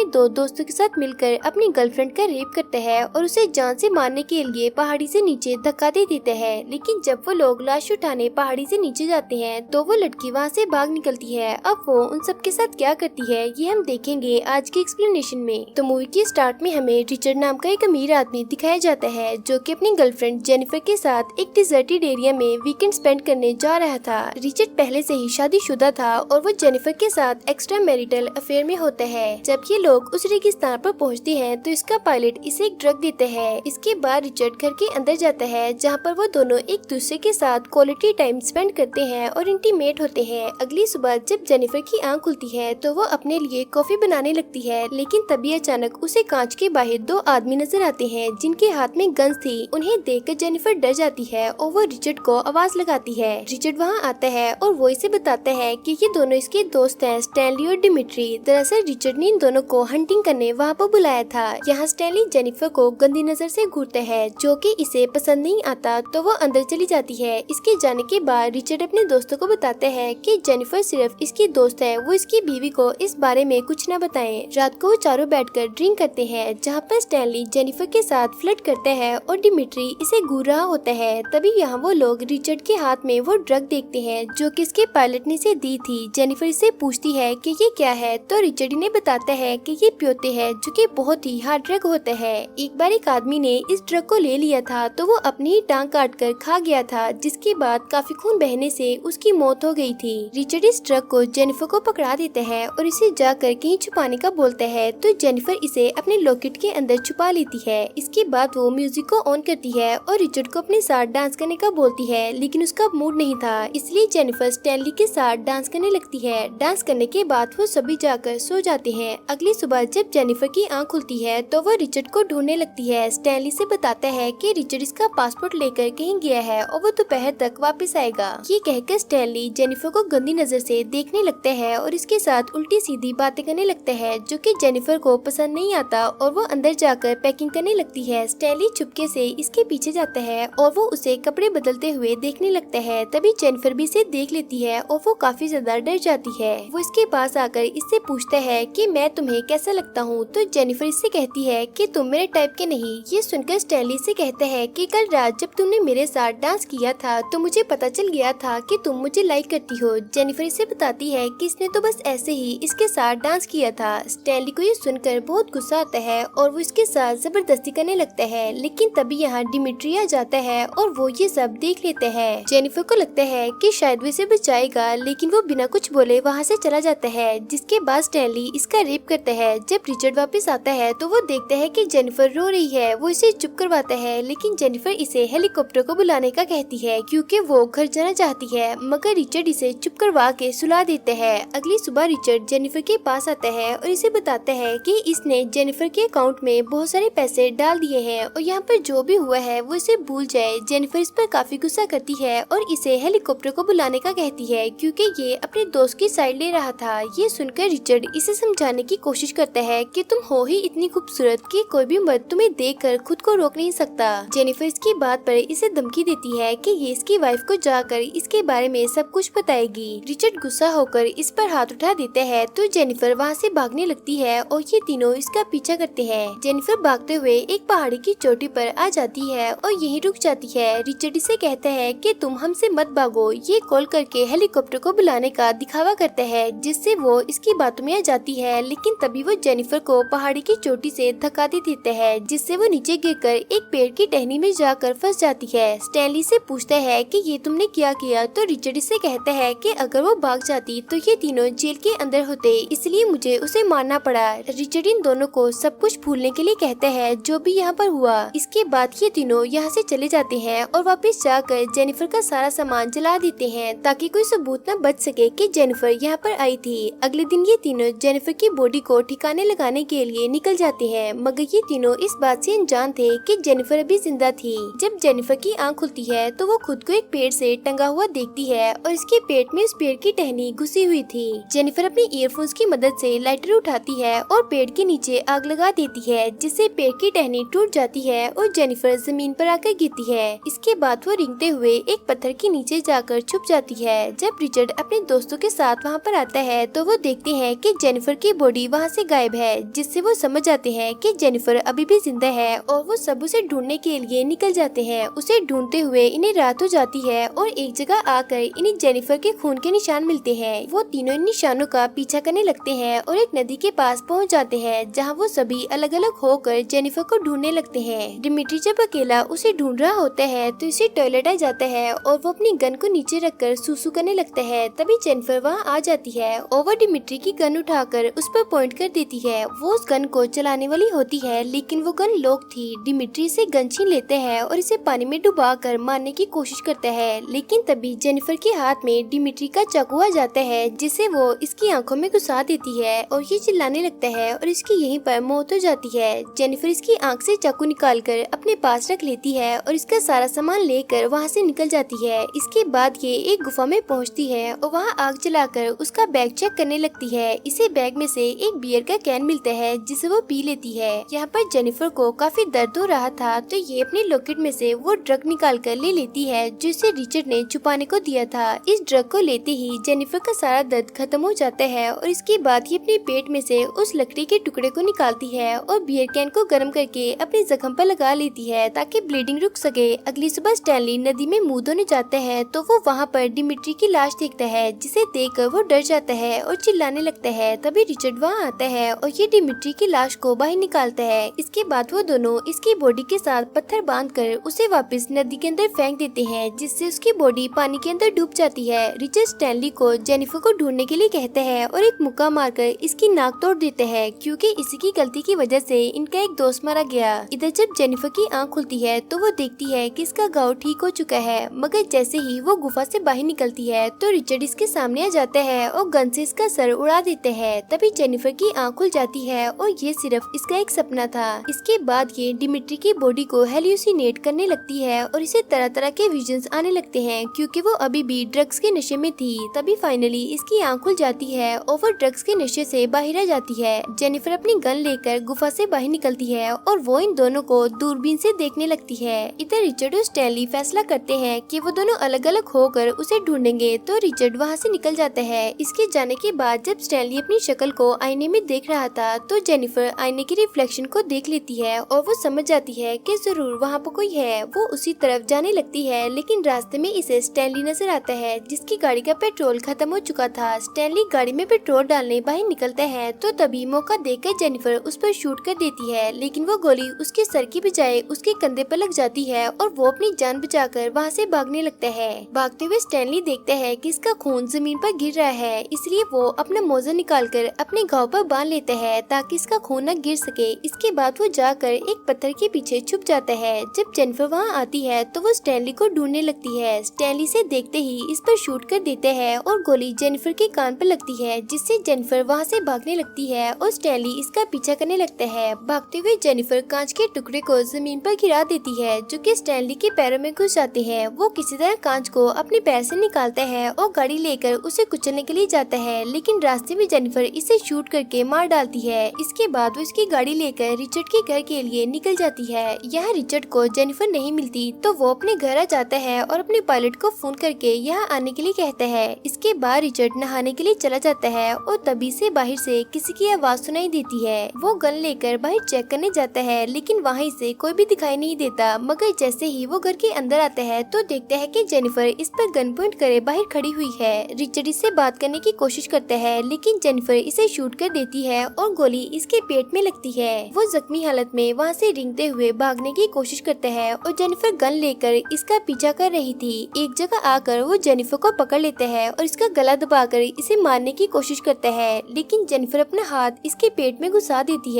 दो दोस्तों के साथ मिलकर अपनी गर्लफ्रेंड का रेप करता है और उसे जान से मारने के लिए पहाड़ी से नीचे धक्का दे देता है। लेकिन जब वो लोग लाश उठाने पहाड़ी से नीचे जाते हैं तो वो लड़की वहाँ से भाग निकलती है। अब वो उन सब के साथ क्या करती है ये हम देखेंगे आज के एक्सप्लेनेशन में। तो मूवी के स्टार्ट में हमें रिचर्ड नाम का एक अमीर आदमी दिखाया जाता है जो कि अपनी गर्लफ्रेंड जेनिफर के साथ एक डिजर्टेड एरिया में वीकेंड स्पेंड करने जा रहा था। रिचर्ड पहले से ही शादीशुदा था और वो जेनिफर के साथ एक्स्ट्रा मैरिटल अफेयर में होता है। जब ये लोग उस रेगिस्तान पर पहुंचते हैं तो इसका पायलट इसे एक ड्रग देता है। इसके बाद रिचर्ड घर के अंदर जाता है जहाँ पर वो दोनों एक दूसरे के साथ क्वालिटी टाइम स्पेंड करते हैं और इंटीमेट होते हैं। अगली सुबह जब जेनिफर की आंख खुलती है तो वो अपने लिए कॉफी बनाने लगती है, लेकिन तभी अचानक उसे कांच के बाहर दो आदमी नजर आते हैं जिनके हाथ में गन्स थी। उन्हें देखकर जेनिफर डर जाती है और वो रिचर्ड को आवाज लगाती है। रिचर्ड वहाँ आता है और वो इसे बताता है कि ये दोनों इसके दोस्त हैं, स्टैनली और डिमिट्री। दरअसल रिचर्ड ने इन दोनों को हंटिंग करने वहाँ पर बुलाया था। यहाँ स्टैनली जेनिफर को गंदी नजर से घूरता है जो कि इसे पसंद नहीं आता, तो वो अंदर चली जाती है। इसके जाने के बाद रिचर्ड अपने दोस्तों को बताता है कि जेनिफर सिर्फ इसकी दोस्त है, वो इसकी बीवी को इस बारे में कुछ न बताएं। रात को वो चारों बैठकर ड्रिंक करते हैं जहाँ पर स्टैनली जेनिफर के साथ फ्लर्ट करता है और डिमिट्री इसे घूर रहा होता है। तभी यहाँ वो लोग रिचर्ड के हाथ में वो ड्रग देखते हैं जो कि इसके पायलट ने इसे दी थी। जेनिफर इसे पूछती है कि ये क्या है, तो रिचर्ड ने बताता है कि ये प्योते है जो कि बहुत ही हार्ड ड्रग होता है। एक बार एक आदमी ने इस ड्रग को ले लिया था तो वो अपनी ही टांग काट कर खा गया था, जिसके बाद काफी खून बहने से उसकी मौत हो गई थी। रिचर्ड इस ड्रग को जेनिफर को पकड़ा देता है और इसे जाकर कहीं छुपाने का बोलता है, तो जेनिफर इसे अपने लॉकेट के अंदर छुपा लेती है। इसके बाद वो म्यूजिक को ऑन करती है और रिचर्ड को अपने साथ डांस करने का बोलती है, लेकिन उसका मूड नहीं था, इसलिए जेनिफर स्टैनली के साथ डांस करने लगती है। डांस करने के बाद वो सभी जाकर सो जाते हैं। अगली सुबह जब जेनिफर की आंख खुलती है तो वो रिचर्ड को ढूंढने लगती है। स्टैनली से बताता है कि रिचर्ड इसका पासपोर्ट लेकर कहीं गया है और वो दोपहर तक वापस आएगा। ये कहकर स्टैनली जेनिफर को गंदी नजर से देखने लगता है और इसके साथ उल्टी सीधी बातें करने लगता है जो कि जेनिफर को पसंद नहीं आता और वो अंदर जाकर पैकिंग करने लगती है। स्टैनली चुपके से इसके पीछे जाता है और वो उसे कपड़े बदलते हुए देखने लगता है। तभी जेनिफर भी इसे देख लेती है और वो काफी ज्यादा डर जाती है। वो इसके पास आकर इससे पूछता है कि मैं तुम्हें कैसा लगता हूँ, तो जेनिफर इससे कहती है कि तुम मेरे टाइप के नहीं। ये सुनकर स्टैनली से कहता है कि कल रात जब तुमने मेरे साथ डांस किया था तो मुझे पता चल गया था कि तुम मुझे लाइक करती हो। जेनिफर इसे बताती है कि इसने तो बस ऐसे ही इसके साथ डांस किया था। स्टैनली को ये सुनकर बहुत गुस्सा आता है और वो इसके साथ जबरदस्ती करने लगता है, लेकिन तभी यहाँ डिमिट्री आ जाता है और वो ये सब देख लेता है। जेनिफर को लगता है कि शायद वो इसे बचाएगा, लेकिन वो बिना कुछ बोले वहाँ से चला जाता है। जिसके बाद स्टैनली इसका रेप करता है। जब रिचर्ड वापस आता है तो वो देखता है कि जेनिफर रो रही है। वो इसे चुप करवाता है, लेकिन जेनिफर इसे हेलीकॉप्टर को बुलाने का कहती है क्योंकि वो घर जाना चाहती है, मगर रिचर्ड इसे चुप करवा के सुला देता है। अगली सुबह रिचर्ड जेनिफर के पास आता है और इसे बताता है कि इसने जेनिफर के अकाउंट में बहुत सारे पैसे डाल दिए हैं और यहाँ पर जो भी हुआ है वो इसे भूल जाए। जेनिफर इस पर काफी गुस्सा करती है और इसे हेलीकॉप्टर को बुलाने का कहती है क्योंकि ये अपने दोस्त की साइड ले रहा था। ये सुनकर रिचर्ड इसे समझाने की कोशिश करता है कि तुम हो ही इतनी खूबसूरत कि कोई भी मर्द तुम्हें देखकर खुद को रोक नहीं सकता। जेनिफर इसकी बात पर इसे धमकी देती है कि ये इसकी वाइफ को जाकर इसके बारे में सब कुछ बताएगी। रिचर्ड गुस्सा होकर इस पर हाथ उठा देता है तो जेनिफर वहाँ से भागने लगती है और ये तीनों इसका पीछा करते हैं। जेनिफर भागते हुए एक पहाड़ी की चोटी पर आ जाती है और यहीं रुक जाती है। रिचर्ड इसे कहता है कि तुम हमसे मत भागो। ये कॉल करके हेलीकॉप्टर को बुलाने का दिखावा करता है जिससे वो इसकी बातों में आ जाती है, लेकिन तभी वो जेनिफर को पहाड़ी की चोटी से धक्का दे देता है जिससे वो नीचे गिरकर एक पेड़ की टहनी में जाकर फंस जाती है। स्टैनली से पूछता है कि ये तुमने क्या किया, तो रिचर्ड इसे कहता है कि अगर वो भाग जाती तो ये तीनों जेल के अंदर होते, इसलिए मुझे उसे मारना पड़ा। रिचर्ड इन दोनों को सब कुछ भूलने के लिए कहता है जो भी यहाँ पर हुआ। इसके बाद ये तीनों यहाँ से चले जाते हैं और वापस जाकर जेनिफर का सारा सामान जला देते हैं ताकि कोई सबूत न बच सके कि जेनिफर यहाँ पर आई थी। अगले दिन ये तीनों जेनिफर की बॉडी को ठिकाने लगाने के लिए निकल जाते हैं, मगर ये तीनों इस बात से अनजान थे कि जेनिफर अभी जिंदा थी। जब जेनिफर की आंख खुलती है तो वो खुद को एक पेड़ से टंगा हुआ देखती है और इसके पेट में इस पेड़ की टहनी घुसी हुई थी। जेनिफर अपनी ईयरफोन्स की मदद से लाइटर उठाती है और पेड़ के नीचे आग लगा देती है जिससे पेड़ की टहनी टूट जाती है और जेनिफर जमीन पर आकर गिरती है। इसके बाद वो रेंगते हुए एक पत्थर के नीचे जाकर छुप जाती है। जब रिचर्ड अपने दोस्तों के साथ वहाँ पर आता है तो वो देखते हैं कि जेनिफर की बॉडी वहाँ से गायब है, जिससे वो समझ जाते हैं कि जेनिफर अभी भी जिंदा है और वो सब उसे ढूंढने के लिए निकल जाते हैं। उसे ढूंढते हुए इन्हें रात हो जाती है और एक जगह आकर इन्हें जेनिफर के खून के निशान मिलते हैं। वो तीनों इन निशानों का पीछा करने लगते हैं और एक नदी के पास पहुंच जाते हैं, जहां वो सभी अलग अलग होकर जेनिफर को ढूंढने लगते हैं। डिमिट्री जब अकेला उसे ढूंढ रहा होता है तो इसे टॉयलेट आ जाता है और वो अपनी गन को नीचे रखकर सूसू करने लगता है। तभी जेनिफर वहां आ जाती है और वो डिमिट्री की गन उठाकर उस पर पॉइंट कर देती है। वो उस गन को चलाने वाली होती है, लेकिन वो गन लॉक थी। डिमिट्री से गन छीन लेते हैं और इसे पानी में डुबा कर मारने की कोशिश करता है, लेकिन तभी जेनिफर के हाथ में डिमिट्री का चाकू आ जाता है, जिसे वो इसकी आंखों में घुसा देती है और ये चिल्लाने लगता है और इसकी यहीं पर मौत हो जाती है। जेनिफर इसकी आंख से चाकू निकालकर अपने पास रख लेती है और इसका सारा सामान लेकर वहाँ से निकल जाती है। इसके बाद ये एक गुफा में पहुँचती है और वहाँ आग जलाकर उसका बैग चेक करने लगती है। इसे बैग में से एक बियर का कैन मिलता है, जिसे वो पी लेती है। यहाँ पर जेनिफर को काफी दर्द हो रहा था, तो ये अपने लॉकेट में से वो ड्रग निकाल कर ले लेती है, जो इसे रिचर्ड ने छुपाने को दिया था। इस ड्रग को लेते ही जेनिफर का सारा दर्द खत्म हो जाता है और इसके बाद ये अपने पेट में से उस लकड़ी के टुकड़े को निकालती है और बियर कैन को गर्म करके अपने जख्म पर लगा लेती है ताकि ब्लीडिंग रुक सके। अगली सुबह स्टैनली नदी में मुंह धोने जाता है तो वो वहाँ पर डिमिट्री की लाश देखता है, जिसे देखकर वो डर जाता है और चिल्लाने लगता है। तभी रिचर्ड वहाँ आता है और ये डिमिट्री की लाश को बाहर निकालता है। इसके बाद वो दोनों इसकी बॉडी के साथ पत्थर बांधकर उसे वापस नदी के अंदर फेंक देते हैं, जिससे उसकी बॉडी पानी के अंदर डूब जाती है। रिचर्ड स्टैनली को जेनिफर को ढूंढने के लिए कहता है और एक मुक्का मारकर इसकी नाक तोड़ देते हैं, क्योंकि इसी की गलती की वजह से इनका एक दोस्त मारा गया। इधर जब जेनिफर की आंख खुलती है तो वो देखती है कि इसका घाव ठीक हो चुका है, मगर जैसे ही वो गुफा से बाहर निकलती है तो रिचर्ड इसके सामने आ जाता है और गन से इसका सर उड़ा देते हैं। तभी जेनिफर की आंख खुल जाती है और ये सिर्फ इसका एक सपना था। इसके बाद ये डिमिट्री की बॉडी को हेल्यूसिनेट करने लगती है और इसे तरह तरह के विजन्स आने लगते हैं, क्योंकि वो अभी भी ड्रग्स के नशे में थी। तभी फाइनली इसकी आंख खुल जाती है और वो ड्रग्स के नशे से बाहर आ जाती है। जेनिफर अपनी गन लेकर गुफा से बाहर निकलती है और वो इन दोनों को दूरबीन से देखने लगती है। इधर रिचर्ड और स्टैनली फैसला करते हैं कि वो दोनों अलग अलग होकर उसे ढूंढेंगे, तो रिचर्ड वहाँ से निकल जाता है। इसके जाने के बाद जब स्टैनली अपनी शक्ल को आईने में देख रहा था तो जेनिफर आईने के रिफ्लेक्शन को देख लेती है और वो समझ जाती है कि जरूर वहाँ पर कोई है। वो उसी तरफ जाने लगती है, लेकिन रास्ते में इसे स्टैनली नजर आता है, जिसकी गाड़ी का पेट्रोल खत्म हो चुका था। स्टैनली गाड़ी में पेट्रोल डालने बाहर निकलता है तो तभी मौका देखकर जेनिफर उस पर शूट कर देती है, लेकिन वो गोली उसके सर की बजाय उसके कंधे पर लग जाती है और वो अपनी जान बचाकर वहाँ से भागने लगता है। भागते हुए स्टैनली देखता है कि इसका खून जमीन पर गिर रहा है, इसलिए वो अपना मोजा निकालकर अपने घाव पर बांध लेता है ताकि इसका खून न गिर सके। इसके बाद वो जाकर एक पत्थर के पीछे छुप जाता है। जब जेनिफर वहाँ आती है तो वो स्टैनली को ढूंढने लगती है। स्टैनली से देखते ही इस पर शूट कर देते हैं और गोली जेनिफर के कान पर लगती है, जिससे जेनिफर वहाँ से भागने लगती है और स्टैनली इसका पीछा करने लगता है। भागते हुए जेनिफर कांच के टुकड़े को जमीन पर गिरा देती है, जो कि स्टैनली के पैरों में घुस जाते हैं। वो किसी तरह कांच को अपने पैर से निकालता है और गाड़ी लेकर उसे कुचलने के लिए जाता है, लेकिन रास्ते में जेनिफर इसे शूट करके मार डालती है। इसके बाद वो इसकी गाड़ी लेकर रिचर्ड के घर के लिए निकल जाती है। यहाँ रिचर्ड को जेनिफर नहीं मिलती तो वो अपने घर आ जाता है और अपने पायलट को फोन करके यहाँ आने के लिए कहता है। इसके बाद रिचर्ड नहाने के लिए चला जाता है और तभी से बाहर से किसी की आवाज सुनाई देती है। वो गन लेकर बाहर चेक करने जाता है, लेकिन वहीं से कोई भी दिखाई नहीं देता, मगर जैसे ही वो घर के अंदर आता है तो देखता है कि जेनिफर इस पर गन पॉइंट करे बाहर खड़ी हुई है। रिचर्ड इससे बात करने की कोशिश करता है, लेकिन जेनिफर इसे शूट कर देती है और गोली इसके पेट में लगती है। वो जख्मी हालत में वहाँ से रेंगते हुए भागने की कोशिश करता है और जेनिफर गन लेकर इसका पीछा कर रही थी। एक जगह आकर वो जेनिफर को पकड़ लेता है और इसका गला दबाकर इसे मारने की कोशिश करता है, लेकिन जेनिफर अपना हाथ इसके पेट में घुसा देती है।